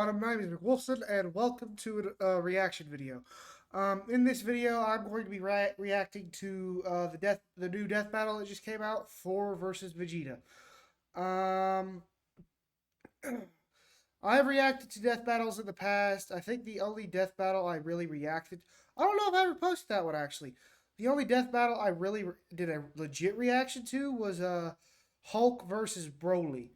My name is Wolfson, and welcome to a reaction video. In this video, I'm going to be reacting to the new death battle that just came out, Thor versus Vegeta. Um, I've reacted to death battles in the past. I think the only death battle I really reacted, I don't know if I ever posted that one actually. The only death battle I really did a legit reaction to was Hulk versus Broly.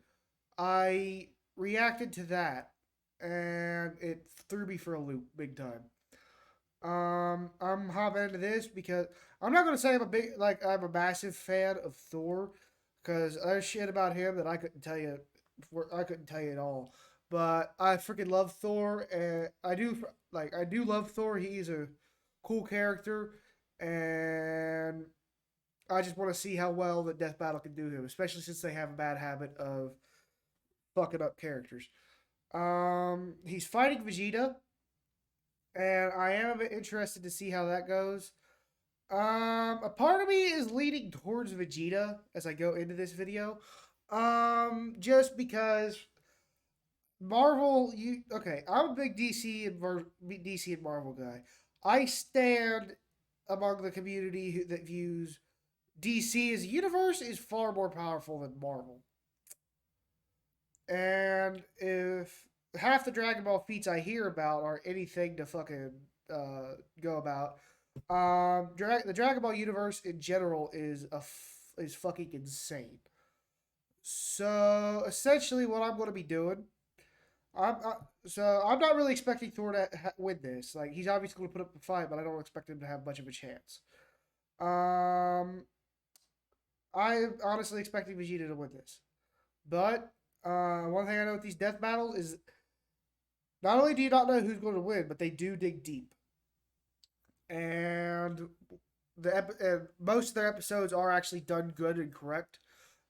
I reacted to that, and it threw me for a loop big time. I'm hopping into this because I'm not gonna say I'm a massive fan of Thor, because there's shit about him that I couldn't tell you. I couldn't tell you at all. But I freaking love Thor, and I do love Thor. He's a cool character, and I just want to see how well the Death Battle can do him, especially since they have a bad habit of fucking up characters. He's fighting Vegeta, and I am a bit interested to see how that goes. A part of me is leaning towards Vegeta as I go into this video. Just because Marvel, I'm a big DC and Marvel guy. I stand among the community that views DC as a universe is far more powerful than Marvel. And if half the Dragon Ball feats I hear about are anything to fucking go about, the Dragon Ball universe in general is fucking insane. So essentially, what I'm going to be doing, I'm not really expecting Thor to win this. Like, he's obviously going to put up a fight, but I don't expect him to have much of a chance. I'm honestly expecting Vegeta to win this, but one thing I know with these death battles is not only do you not know who's going to win, but they do dig deep. And most of their episodes are actually done good and correct.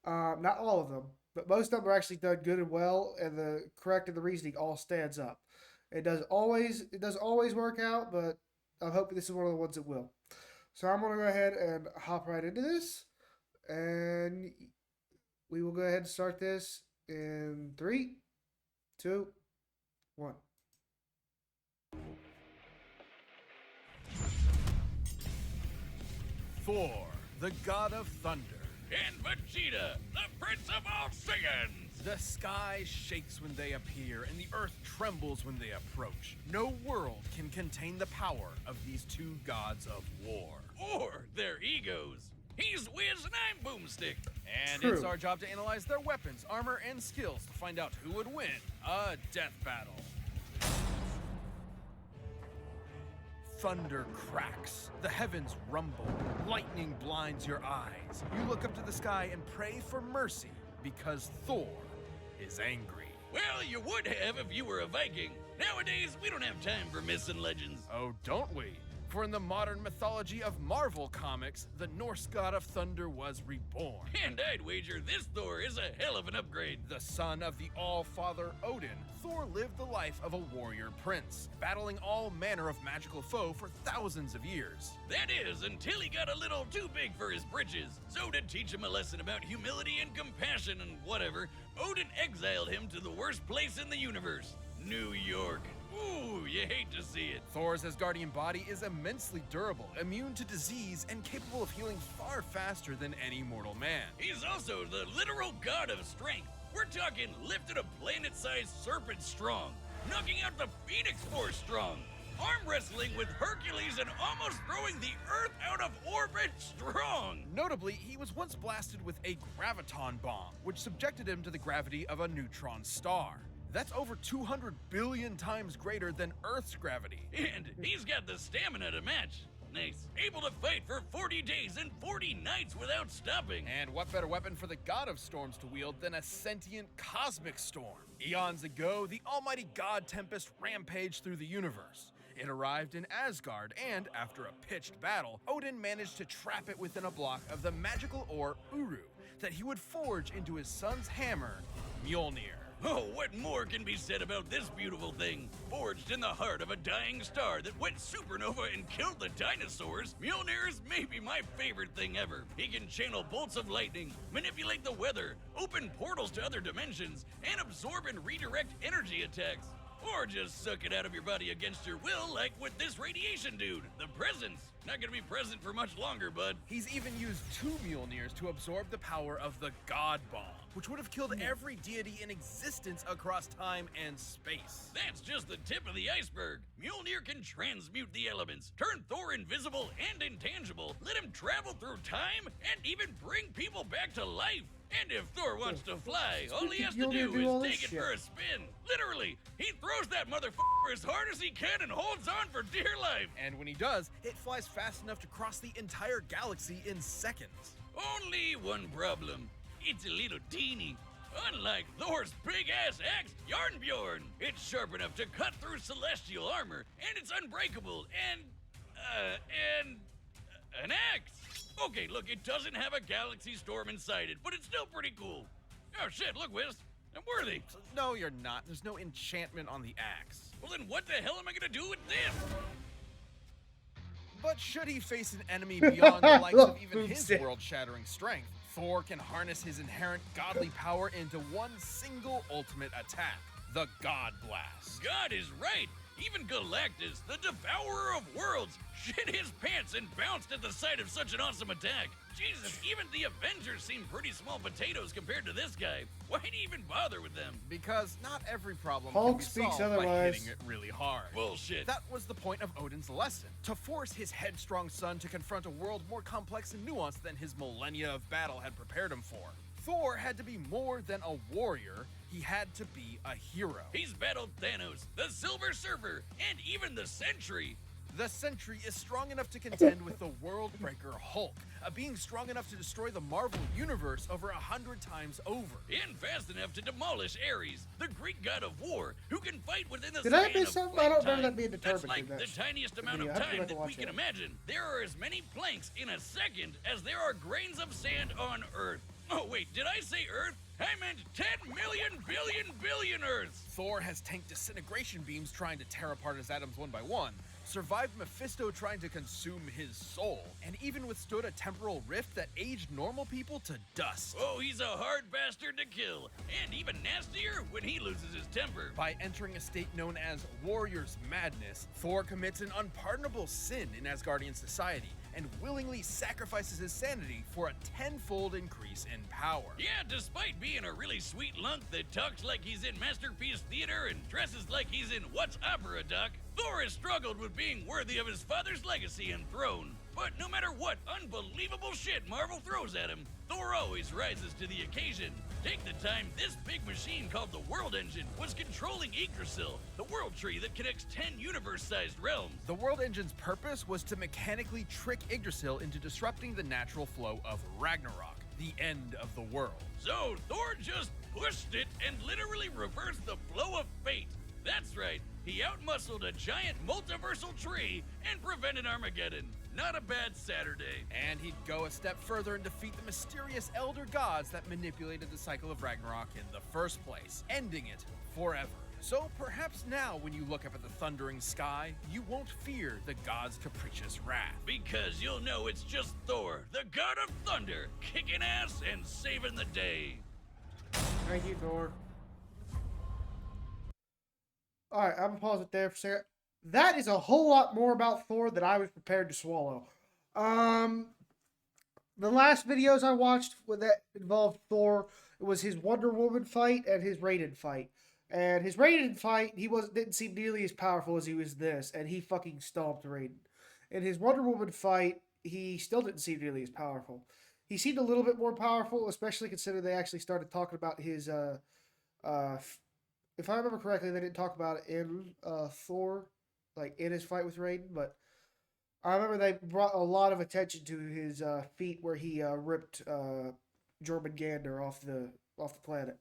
Not all of them, but most of them are actually done good and well, and the correct and the reasoning all stands up. It doesn't always work out, but I'm hoping this is one of the ones that will. So I'm going to go ahead and hop right into this, and we will go ahead and start this in 3, 2, 1. Thor, the god of thunder. And Vegeta, the prince of all Saiyans! The sky shakes when they appear, and the earth trembles when they approach. No world can contain the power of these two gods of war. Or their egos. He's Wiz and I'm Boomstick. And True. it's our job to analyze their weapons, armor, and skills to find out who would win a death battle. Thunder cracks, the heavens rumble, lightning blinds your eyes. You look up to the sky and pray for mercy because Thor is angry. Well, you would have if you were a Viking. Nowadays, we don't have time for myths and legends. Oh, don't we? For in the modern mythology of Marvel Comics, the Norse god of thunder was reborn. And I'd wager this Thor is a hell of an upgrade. The son of the All-Father Odin, Thor lived the life of a warrior prince, battling all manner of magical foe for thousands of years. That is, until he got a little too big for his britches. So to teach him a lesson about humility and compassion and whatever, Odin exiled him to the worst place in the universe, New York. Ooh, you hate to see it. Thor's Asgardian body is immensely durable, immune to disease, and capable of healing far faster than any mortal man. He's also the literal god of strength. We're talking lifted a planet-sized serpent strong, knocking out the Phoenix Force strong, arm wrestling with Hercules and almost throwing the Earth out of orbit strong. Notably, he was once blasted with a graviton bomb, which subjected him to the gravity of a neutron star. That's over 200 billion times greater than Earth's gravity. And he's got the stamina to match. Nice. Able to fight for 40 days and 40 nights without stopping. And what better weapon for the god of storms to wield than a sentient cosmic storm? Eons ago, the almighty god Tempest rampaged through the universe. It arrived in Asgard, and after a pitched battle, Odin managed to trap it within a block of the magical ore Uru that he would forge into his son's hammer, Mjolnir. Oh, what more can be said about this beautiful thing? Forged in the heart of a dying star that went supernova and killed the dinosaurs, Mjolnir is maybe my favorite thing ever. He can channel bolts of lightning, manipulate the weather, open portals to other dimensions, and absorb and redirect energy attacks. Or just suck it out of your body against your will, like with this radiation dude. The presence. Not gonna be present for much longer, bud. He's even used 2 Mjolnirs to absorb the power of the God Bomb, which would have killed every deity in existence across time and space. That's just the tip of the iceberg. Mjolnir can transmute the elements, turn Thor invisible and intangible, let him travel through time, and even bring people back to life. And if Thor wants to fly, all he has to do is take it for a spin. Literally, he throws that motherfucker as hard as he can and holds on for dear life. And when he does, it flies fast enough to cross the entire galaxy in seconds. Only one problem. It's a little teeny. Unlike Thor's big-ass axe, Yarnbjorn, it's sharp enough to cut through celestial armor, and it's unbreakable, and an axe. Okay, look, it doesn't have a galaxy storm inside it, but it's still pretty cool. Oh shit, look, Wiz, I'm worthy. No, you're not. There's no enchantment on the axe. Well then what the hell am I gonna do with this? But should he face an enemy beyond the likes of even his world-shattering strength, Thor can harness his inherent godly power into one single ultimate attack, the God Blast. God is right. Even Galactus, the devourer of worlds, shit his pants and bounced at the sight of such an awesome attack. Jesus, even the Avengers seem pretty small potatoes compared to this guy. Why'd he even bother with them? Because not every problem Hulk can be speaks solved by otherwise. hitting it really hard. Bullshit. That was the point of Odin's lesson, to force his headstrong son to confront a world more complex and nuanced than his millennia of battle had prepared him for. Thor had to be more than a warrior, he had to be a hero. He's battled Thanos, the Silver Surfer, and even the Sentry. The Sentry is strong enough to contend with the World Breaker Hulk, a being strong enough to destroy the Marvel Universe over 100 times over. And fast enough to demolish Ares, the Greek god of war, who can fight within the Did I span miss of something? I don't remember time. that being That's determined like in that the tiniest amount video. of I have to go time back and that we watch can it. imagine. There are as many planks in a second as there are grains of sand on Earth. Oh wait, did I say Earth? I meant 10 million billion Earths! Thor has tanked disintegration beams trying to tear apart his atoms one by one, survived Mephisto trying to consume his soul, and even withstood a temporal rift that aged normal people to dust. Oh, he's a hard bastard to kill, and even nastier when he loses his temper. By entering a state known as Warrior's Madness, Thor commits an unpardonable sin in Asgardian society and willingly sacrifices his sanity for a tenfold increase in power. Yeah, despite being a really sweet lunk that talks like he's in Masterpiece Theater and dresses like he's in What's Opera, Doc, Thor has struggled with being worthy of his father's legacy and throne. But no matter what unbelievable shit Marvel throws at him, Thor always rises to the occasion. Take the time this big machine called the World Engine was controlling Yggdrasil, the world tree that connects 10 universe-sized realms. The World Engine's purpose was to mechanically trick Yggdrasil into disrupting the natural flow of Ragnarok, the end of the world. So Thor just pushed it and literally reversed the flow of fate. That's right, he outmuscled a giant multiversal tree and prevented Armageddon. Not a bad Saturday. And he'd go a step further and defeat the mysterious elder gods that manipulated the cycle of Ragnarok in the first place, ending it forever. So perhaps now when you look up at the thundering sky, you won't fear the god's capricious wrath. Because you'll know it's just Thor, the god of thunder, kicking ass and saving the day. Thank you, Thor. Alright, I'm gonna pause it there for a second. That is a whole lot more about Thor than I was prepared to swallow. The last videos I watched that involved Thor, it was his Wonder Woman fight and his Raiden fight. And his Raiden fight, he didn't seem nearly as powerful as he was this, and he fucking stomped Raiden. In his Wonder Woman fight, he still didn't seem nearly as powerful. He seemed a little bit more powerful, especially considering they actually started talking about his, if I remember correctly, they didn't talk about it in Thor, like in his fight with Raiden, but I remember they brought a lot of attention to his feat where he ripped Jormungandr off the planet.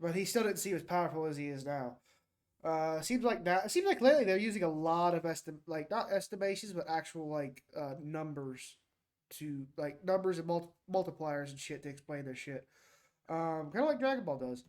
But he still didn't seem as powerful as he is now. Seems like lately they're using a lot of not estimations, but actual numbers numbers and multipliers and shit to explain their shit. Kind of like Dragon Ball does.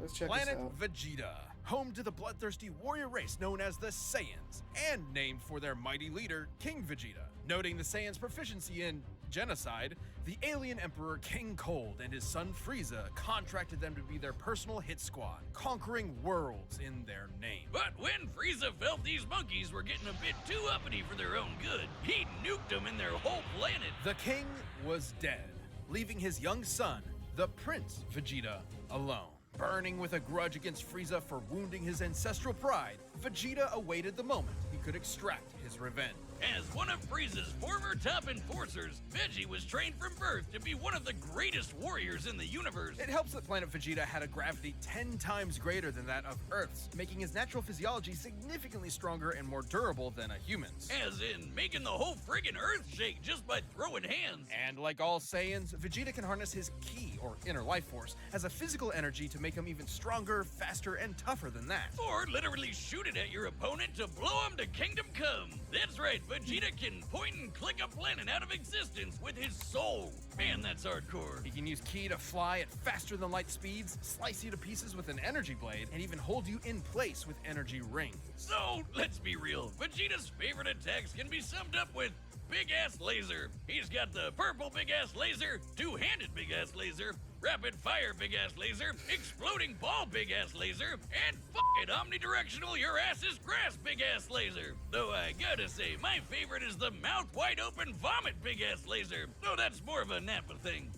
Let's check Planet this out. Vegeta, home to the bloodthirsty warrior race known as the Saiyans, and named for their mighty leader, King Vegeta. Noting the Saiyans' proficiency in genocide, the alien emperor King Cold and his son Frieza contracted them to be their personal hit squad, conquering worlds in their name. But when Frieza felt these monkeys were getting a bit too uppity for their own good, he nuked them in their whole planet. The king was dead, leaving his young son, the Prince Vegeta, alone. Burning with a grudge against Frieza for wounding his ancestral pride, Vegeta awaited the moment he could extract his revenge. As one of Frieza's former top enforcers, Veggie was trained from birth to be one of the greatest warriors in the universe. It helps that planet Vegeta had a gravity 10 times greater than that of Earth's, making his natural physiology significantly stronger and more durable than a human's. As in making the whole friggin' Earth shake just by throwing hands. And like all Saiyans, Vegeta can harness his ki, or inner life force, as a physical energy to make him even stronger, faster, and tougher than that. Or literally shoot it at your opponent to blow him to kingdom come. That's right, Vegeta can point and click a planet out of existence with his soul. Man, that's hardcore. He can use ki to fly at faster than light speeds, slice you to pieces with an energy blade, and even hold you in place with energy rings. So, let's be real. Vegeta's favorite attacks can be summed up with Big Ass Laser. He's got the purple Big Ass Laser, two-handed Big Ass Laser, rapid fire Big Ass Laser, exploding ball Big Ass Laser, and fucking omnidirectional your ass is grass Big Ass Laser. Though I gotta say, my favorite is the mouth wide open vomit Big Ass Laser. Though that's more of a Nappa thing.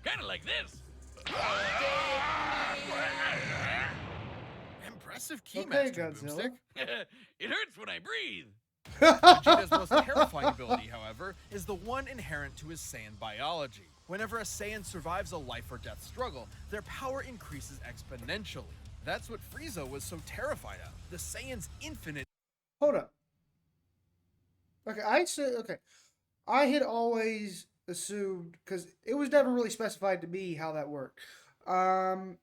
Kinda like this. Impressive ki Okay, master, Godzilla. Boomstick. It hurts when I breathe. Vegeta's most terrifying ability, however, is the one inherent to his Saiyan biology. Whenever a Saiyan survives a life or death struggle, their power increases exponentially. That's what Frieza was so terrified of. The Saiyan's infinite. Hold up. Okay, I had always assumed, because it was never really specified to me how that worked. I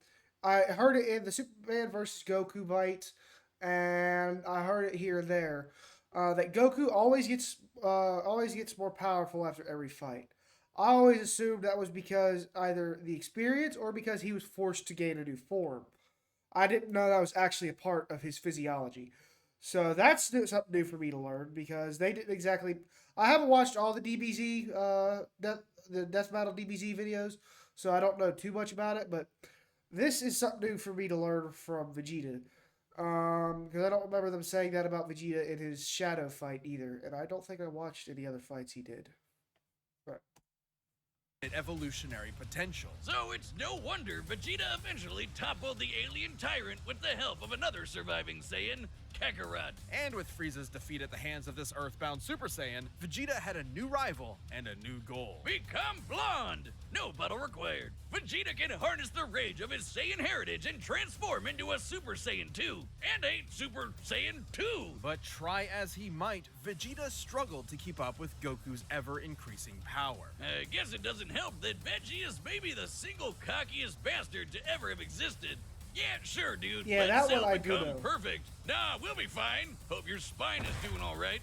heard it in the Superman versus Goku fight, and I heard it here and there. That Goku always gets more powerful after every fight. I always assumed that was because either the experience or because he was forced to gain a new form. I didn't know that was actually a part of his physiology. So that's something new for me to learn, because they didn't exactly. I haven't watched all the DBZ, the Death Battle DBZ videos, so I don't know too much about it. But this is something new for me to learn from Vegeta. Because I don't remember them saying that about Vegeta in his Shadow fight either, and I don't think I watched any other fights he did. But evolutionary potential. So it's no wonder Vegeta eventually toppled the alien tyrant with the help of another surviving Saiyan, Kakarot. And with Frieza's defeat at the hands of this earthbound Super Saiyan, Vegeta had a new rival and a new goal. Become blonde! No battle required. Vegeta can harness the rage of his Saiyan heritage and transform into a Super Saiyan 2 and a Super Saiyan 2. But try as he might, Vegeta struggled to keep up with Goku's ever-increasing power. I guess it doesn't help that Veggie is maybe the single cockiest bastard to ever have existed. Yeah, sure, dude. Yeah, Let that Cell one I do become know. perfect. Nah, we'll be fine. Hope your spine is doing all right.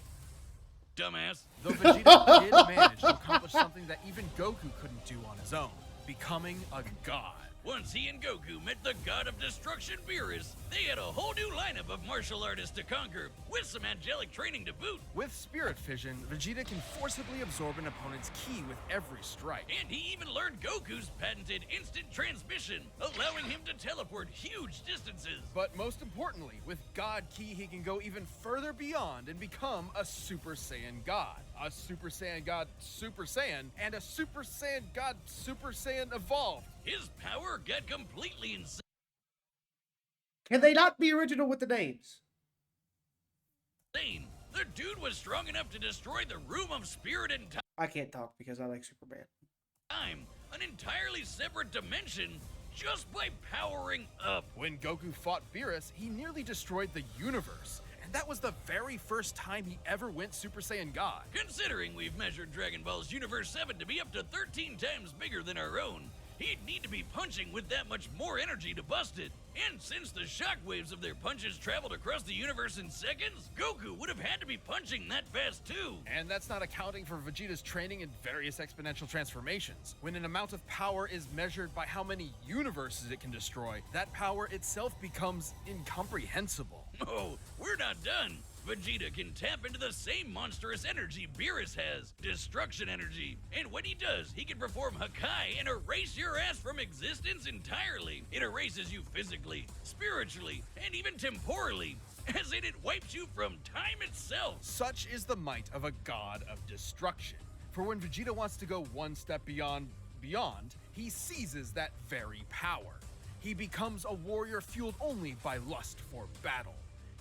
Dumbass. Though Vegeta did manage to accomplish something that even Goku couldn't do on his own, becoming a god. Once he and Goku met the god of destruction, Beerus, they had a whole new lineup of martial artists to conquer, with some angelic training to boot. With Spirit Fission, Vegeta can forcibly absorb an opponent's ki with every strike. And he even learned Goku's patented instant transmission, allowing him to teleport huge distances. But most importantly, with God Ki, he can go even further beyond and become a Super Saiyan God, a Super Saiyan God Super Saiyan, and a Super Saiyan God Super Saiyan Evolved. His power got completely insane. can they not be original with the names? The dude was strong enough to destroy the Room of Spirit and I can't talk because I like Superman. Time, an entirely separate dimension, just by powering up. When Goku fought Beerus, he nearly destroyed the universe. And that was the very first time he ever went Super Saiyan God. Considering we've measured Dragon Ball's Universe 7 to be up to 13 times bigger than our own, he'd need to be punching with that much more energy to bust it. And since the shockwaves of their punches traveled across the universe in seconds, Goku would have had to be punching that fast too. And that's not accounting for Vegeta's training in various exponential transformations. When an amount of power is measured by how many universes it can destroy, that power itself becomes incomprehensible. Oh, we're not done. Vegeta can tap into the same monstrous energy Beerus has, destruction energy. And when he does, he can perform Hakai and erase your ass from existence entirely. It erases you physically, spiritually, and even temporally. As in, it wipes you from time itself. Such is the might of a god of destruction. For when Vegeta wants to go one step beyond, he seizes that very power. He becomes a warrior fueled only by lust for battle.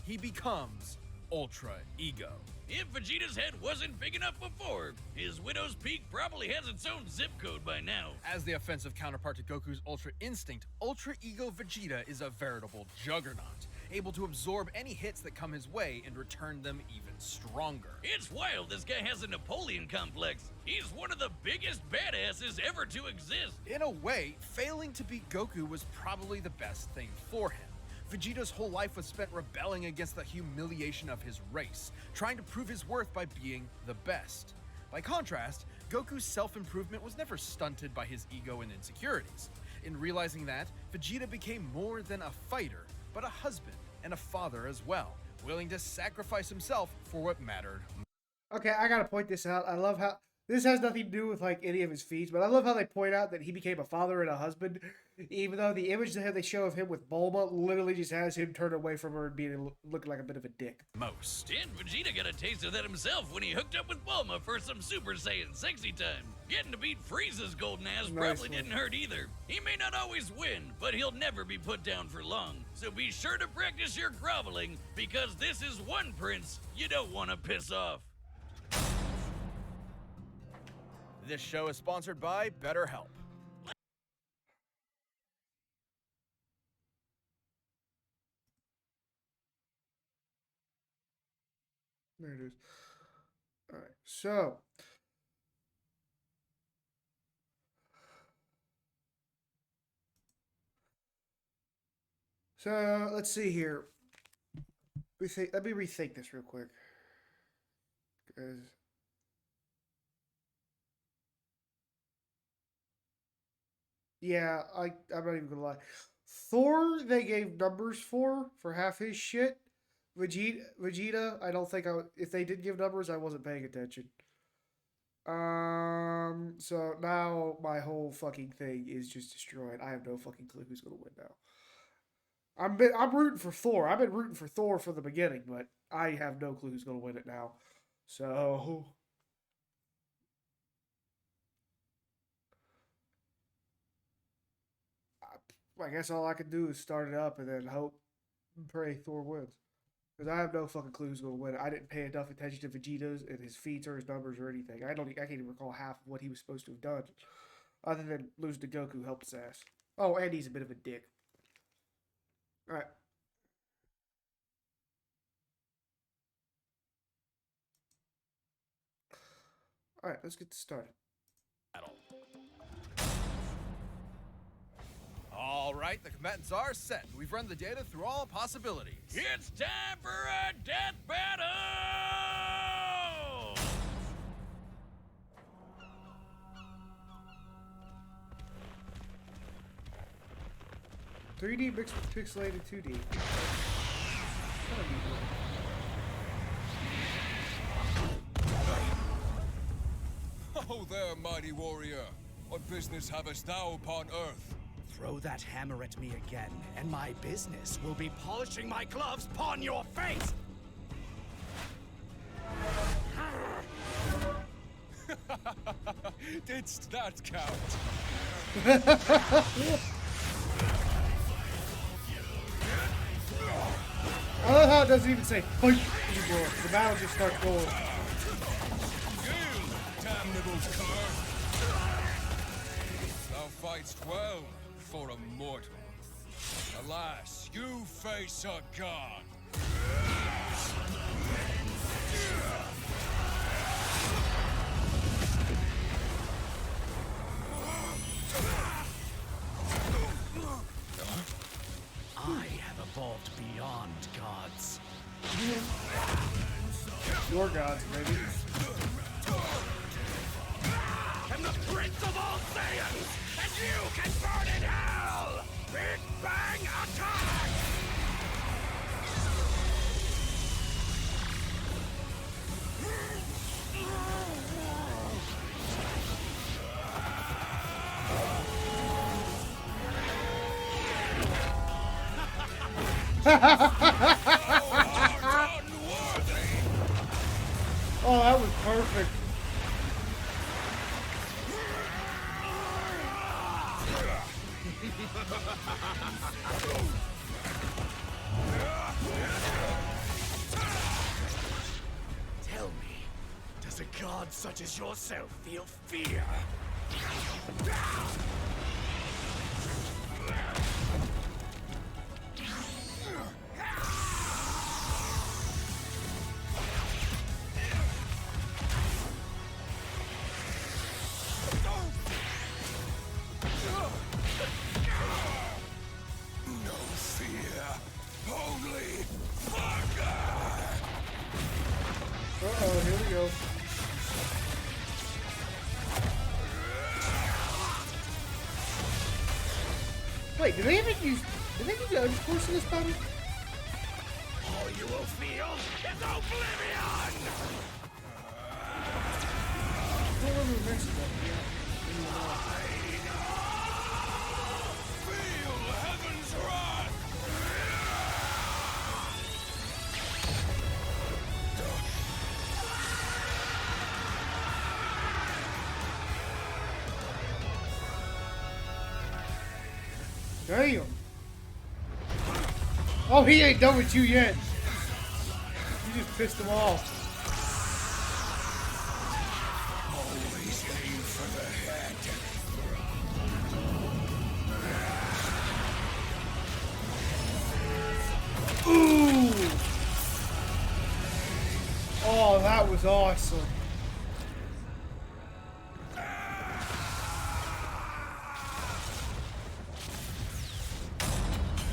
He becomes Ultra Ego. If Vegeta's head wasn't big enough before, his Widow's Peak probably has its own zip code by now. As the offensive counterpart to Goku's Ultra Instinct, Ultra Ego Vegeta is a veritable juggernaut, able to absorb any hits that come his way and return them even stronger. It's wild this guy has a Napoleon complex. He's one of the biggest badasses ever to exist. In a way, failing to beat Goku was probably the best thing for him. Vegeta's whole life was spent rebelling against the humiliation of his race, trying to prove his worth by being the best. By contrast, Goku's self-improvement was never stunted by his ego and insecurities. In realizing that, Vegeta became more than a fighter, but a husband and a father as well, willing to sacrifice himself for what mattered. Okay, I gotta point this out. I love how this has nothing to do with like any of his feats, but I love how they point out that he became a father and a husband, even though the image that they show of him with Bulma literally just has him turn away from her and being looking like a bit of a dick. Most. And Vegeta got a taste of that himself when he hooked up with Bulma for some Super Saiyan sexy time. Getting to beat Frieza's golden ass probably didn't hurt either. He may not always win, but he'll never be put down for long. So be sure to practice your groveling, because this is one prince you don't want to piss off. This show is sponsored by BetterHelp. There it is. All right, so let's see here. Let me rethink this real quick, because yeah, I'm not even gonna lie. Thor, they gave numbers for half his shit. Vegeta, I don't think if they did give numbers, I wasn't paying attention. So now my whole fucking thing is just destroyed. I have no fucking clue who's gonna win now. I'm rooting for Thor. I've been rooting for Thor from the beginning, but I have no clue who's gonna win it now. So I guess all I can do is start it up and then hope and pray Thor wins. Because I have no fucking clue who's going to win. I didn't pay enough attention to Vegeta's and his feats or his numbers or anything. I can't even recall half of what he was supposed to have done. Other than losing to Goku helped his ass. Oh, and he's a bit of a dick. Alright. Alright, let's get started. All right, the combatants are set. We've run the data through all possibilities. It's time for a death battle! 3D mixed with pixelated 2D. Oh there, mighty warrior. What business havest thou upon earth? Throw that hammer at me again, and my business will be polishing my gloves upon your face! Didst that count? I love how it doesn't even say fight anymore. The battle just starts going. You damnables cur! Thou fightst well for a mortal. Alas, you face a god. I have evolved beyond gods. Your gods, baby. I'm the Prince of all Saiyans, and you can burn in hell! Big Bang Attack! Oh, that was perfect. Tell me, does a god such as yourself feel fear? No fear, only fire! Uh-oh, here we go. Wait, do they even use Edge Force in this battle? All you will feel is oblivion! I don't remember mentioning that. Feel heaven's wrath! Damn. Oh, he ain't done with you yet. You just pissed him off. Always aim for the head. Ooh. Oh, that was awesome.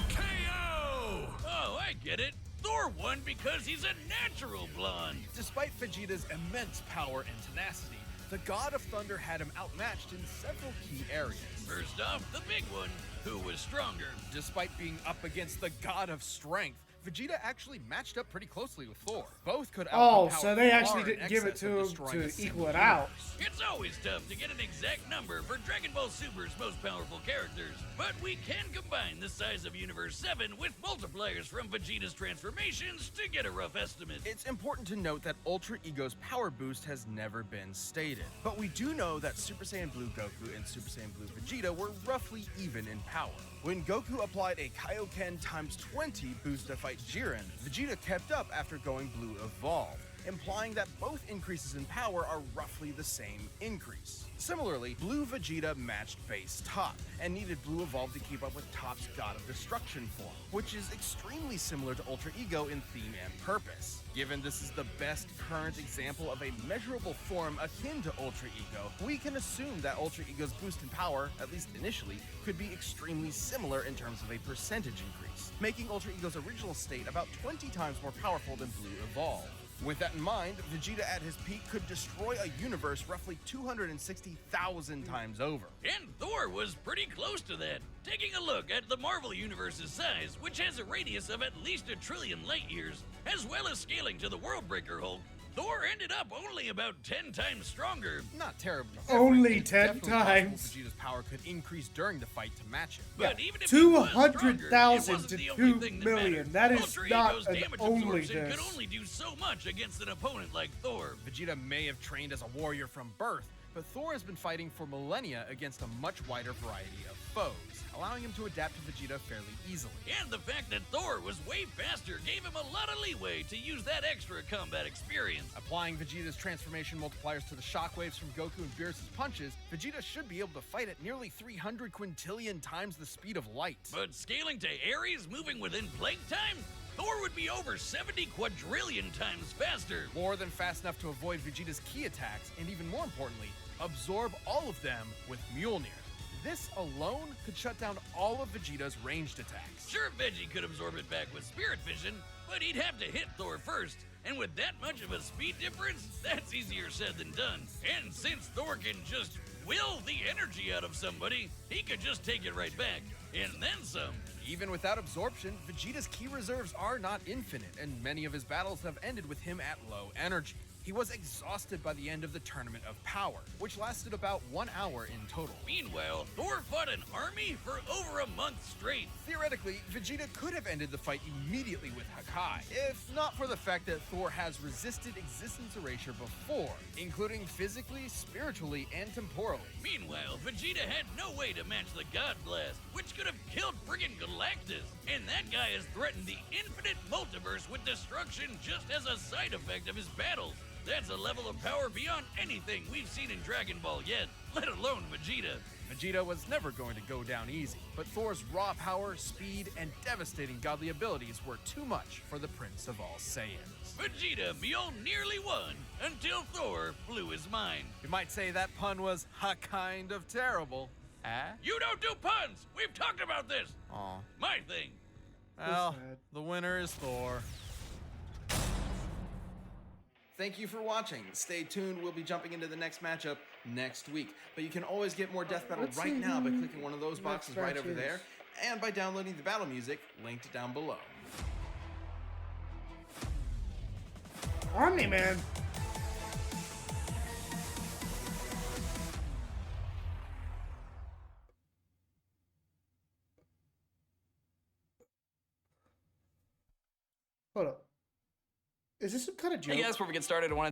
KO! Oh, I get it. Thor won because he's a natural blonde. Despite Vegeta's immense power and tenacity, the God of Thunder had him outmatched in several key areas. First off, the big one, who was stronger. Despite being up against the God of Strength, Vegeta actually matched up pretty closely with Thor. Both could Oh, outpower so they far actually in didn't give it excess of to him destroying to a single equal it out. universe. It's always tough to get an exact number for Dragon Ball Super's most powerful characters, but we can combine the size of Universe 7 with multipliers from Vegeta's transformations to get a rough estimate. It's important to note that Ultra Ego's power boost has never been stated, but we do know that Super Saiyan Blue Goku and Super Saiyan Blue Vegeta were roughly even in power. When Goku applied a Kaioken times 20 boost to fight Jiren, Vegeta kept up after going Blue Evolved, implying that both increases in power are roughly the same increase. Similarly, Blue Vegeta matched base Top, and needed Blue Evolved to keep up with Top's God of Destruction form, which is extremely similar to Ultra Ego in theme and purpose. Given this is the best current example of a measurable form akin to Ultra Ego, we can assume that Ultra Ego's boost in power, at least initially, could be extremely similar in terms of a percentage increase, making Ultra Ego's original state about 20 times more powerful than Blue Evolved. With that in mind, Vegeta at his peak could destroy a universe roughly 260,000 times over. And Thor was pretty close to that. Taking a look at the Marvel Universe's size, which has a radius of at least 1 trillion light years, as well as scaling to the Worldbreaker Hulk, Thor ended up only about 10 times stronger. Not terribly. Only It's 10 definitely possible times. Vegeta's power could increase during the fight to match it. But even if he was stronger, it 200,000 wasn't to the only 2 thing that million. mattered. That is Ultra not Ego's an damage only absorption this. could only do so much against an opponent like Thor. Vegeta may have trained as a warrior from birth, but Thor has been fighting for millennia against a much wider variety of foes, allowing him to adapt to Vegeta fairly easily. And the fact that Thor was way faster gave him a lot of leeway to use that extra combat experience. Applying Vegeta's transformation multipliers to the shockwaves from Goku and Beerus' punches, Vegeta should be able to fight at nearly 300 quintillion times the speed of light. But scaling to Ares moving within plague time? Thor would be over 70 quadrillion times faster. More than fast enough to avoid Vegeta's key attacks, and even more importantly, absorb all of them with Mjolnir. This alone could shut down all of Vegeta's ranged attacks. Sure, Veggie could absorb it back with Spirit Vision, but he'd have to hit Thor first. And with that much of a speed difference, that's easier said than done. And since Thor can just will the energy out of somebody, he could just take it right back. And then some. Even without absorption, Vegeta's key reserves are not infinite, and many of his battles have ended with him at low energy. He was exhausted by the end of the Tournament of Power, which lasted about 1 hour in total. Meanwhile, Thor fought an army for over a month straight. Theoretically, Vegeta could have ended the fight immediately with Hakai, if not for the fact that Thor has resisted existence erasure before, including physically, spiritually, and temporally. Meanwhile, Vegeta had no way to match the God Blast, which could have killed friggin' Galactus. And that guy has threatened the infinite multiverse with destruction just as a side effect of his battles. That's a level of power beyond anything we've seen in Dragon Ball yet, let alone Vegeta. Vegeta was never going to go down easy, but Thor's raw power, speed, and devastating godly abilities were too much for the Prince of All Saiyans. Vegeta nearly won until Thor blew his mind. You might say that pun was kind of terrible. You don't do puns! We've talked about this! Aw. My thing. Well, sad. the winner is Thor. Thank you for watching. Stay tuned. We'll be jumping into the next matchup next week. But you can always get more Death Battle Let's right see now by who clicking one of those the boxes next right match over is. there and by downloading the battle music linked down below. Omni-Man. Hold up. Is this some kind of joke? Hey guys, before we get started, I want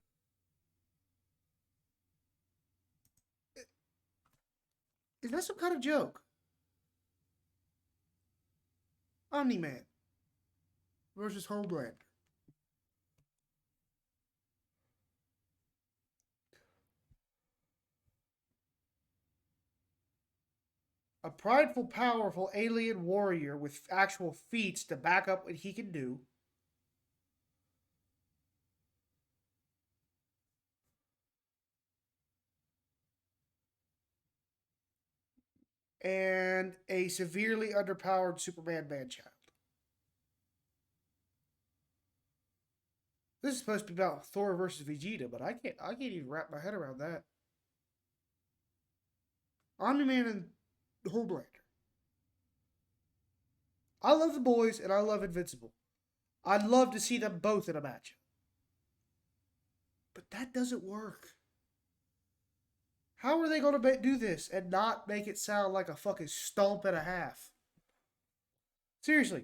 Is that some kind of joke? Omni-Man versus Homelander. A prideful, powerful alien warrior with actual feats to back up what he can do. And a severely underpowered Superman man-child. This is supposed to be about Thor versus Vegeta, but I can't even wrap my head around that. Omni-Man and Homelander. I love the boys and I love Invincible. I'd love to see them both in a match. But that doesn't work. How are they going to do this and not make it sound like a fucking stomp and a half? Seriously.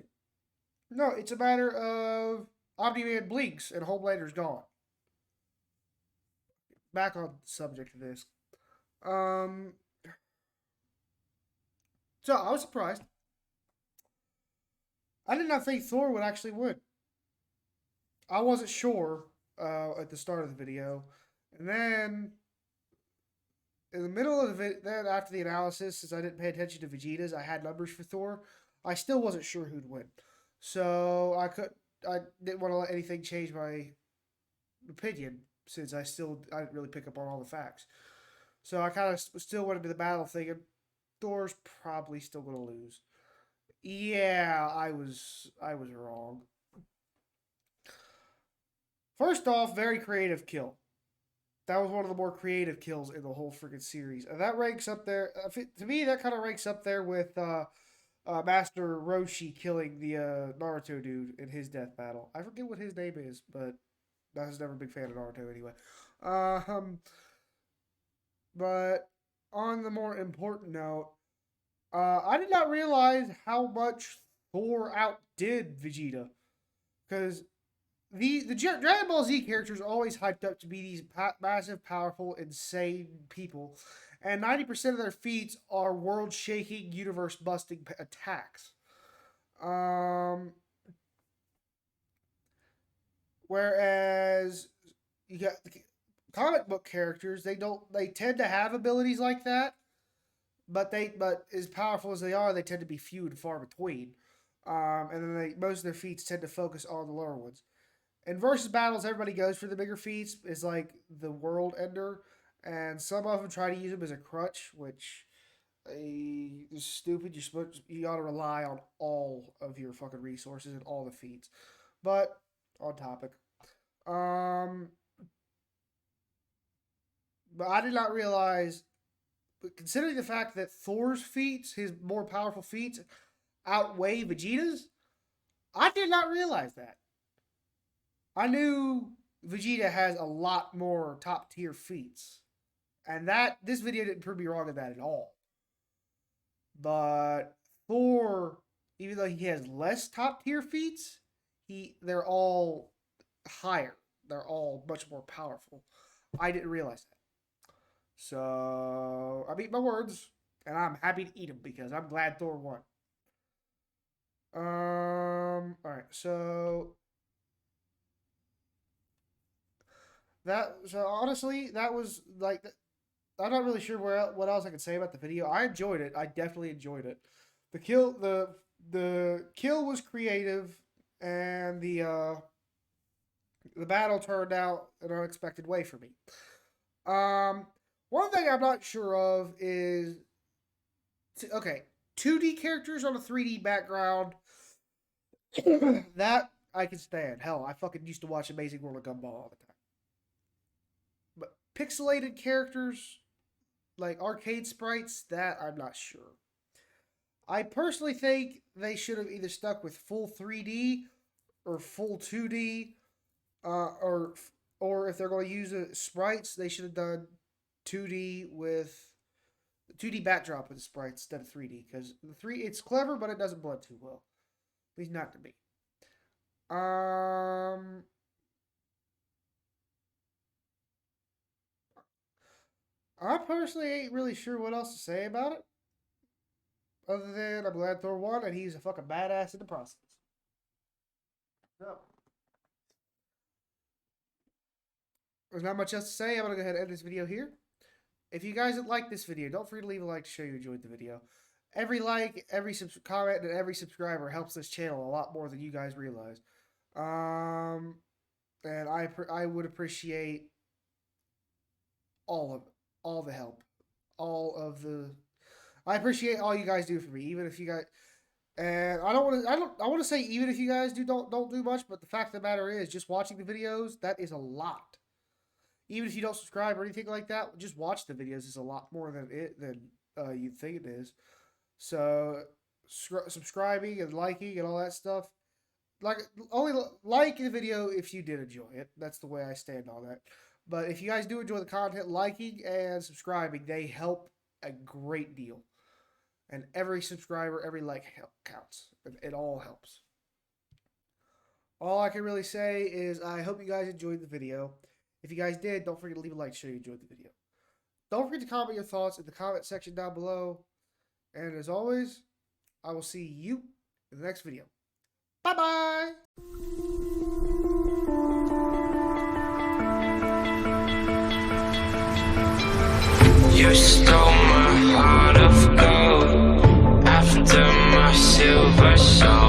No, it's a matter of Omni-Man blinks and Homelander's gone. Back on the subject of this. So, I was surprised. I did not think Thor would actually win. I wasn't sure at the start of the video. And then, in the middle of the video, then after the analysis, since I didn't pay attention to Vegeta's, I had numbers for Thor. I still wasn't sure who'd win. So, I didn't want to let anything change my opinion, since I didn't really pick up on all the facts. So, I kind of still went into the battle thinking, Thor's probably still going to lose. Yeah, I was wrong. First off, very creative kill. That was one of the more creative kills in the whole freaking series. And that ranks up there. To me, that kind of ranks up there with Master Roshi killing the Naruto dude in his death battle. I forget what his name is, but I was never a big fan of Naruto anyway. But on the more important note, I did not realize how much Thor outdid Vegeta. Because the Dragon Ball Z characters are always hyped up to be these massive, powerful, insane people. And 90% of their feats are world-shaking, universe-busting attacks. Whereas you got comic book characters, they tend to have abilities like that. But as powerful as they are, they tend to be few and far between. And then most of their feats tend to focus on the lower ones. In versus battles, everybody goes for the bigger feats. It's like the world ender. And some of them try to use them as a crutch, which is stupid. You ought to rely on all of your fucking resources and all the feats. But, on topic. But I did not realize, considering the fact that Thor's feats, his more powerful feats, outweigh Vegeta's, I did not realize that. I knew Vegeta has a lot more top tier feats. And this video didn't prove me wrong in that at all. But Thor, even though he has less top tier feats, they're all higher. They're all much more powerful. I didn't realize that. So I eat my words, and I'm happy to eat them because I'm glad Thor won. All right, so honestly, that was like, I'm not really sure what else I could say about the video. I enjoyed it. I definitely enjoyed it. The kill was creative, and the battle turned out an unexpected way for me. One thing I'm not sure of is, okay, 2D characters on a 3D background. That I can stand. Hell, I fucking used to watch Amazing World of Gumball all the time. But pixelated characters, like arcade sprites, that I'm not sure. I personally think they should have either stuck with full 3D or full 2D, or if they're going to use sprites, they should have done 2D with 2D backdrop with the sprites instead of 3D, because it's clever, but it doesn't blend too well. At least not to me. I personally ain't really sure what else to say about it, other than I'm glad Thor won, and he's a fucking badass in the process. So, there's not much else to say. I'm going to go ahead and end this video here. If you guys like this video, don't forget to leave a like to show you enjoyed the video. Every like, every comment, and every subscriber helps this channel a lot more than you guys realize. And I would appreciate all the help, I appreciate all you guys do for me, even if you guys. And I want to say even if you guys don't do much, but the fact of the matter is, just watching the videos, that is a lot. Even if you don't subscribe or anything like that, just watch the videos is a lot more than you think it is. So subscribing and liking and all that stuff, like, only like the video if you did enjoy it. That's the way I stand on that. But if you guys do enjoy the content, liking and subscribing, they help a great deal. And every subscriber, every like counts. It all helps. All I can really say is I hope you guys enjoyed the video. If you guys did, don't forget to leave a like to show you enjoyed the video. Don't forget to comment your thoughts in the comment section down below. And as always, I will see you in the next video. Bye-bye! You stole my heart of gold after my silver soul.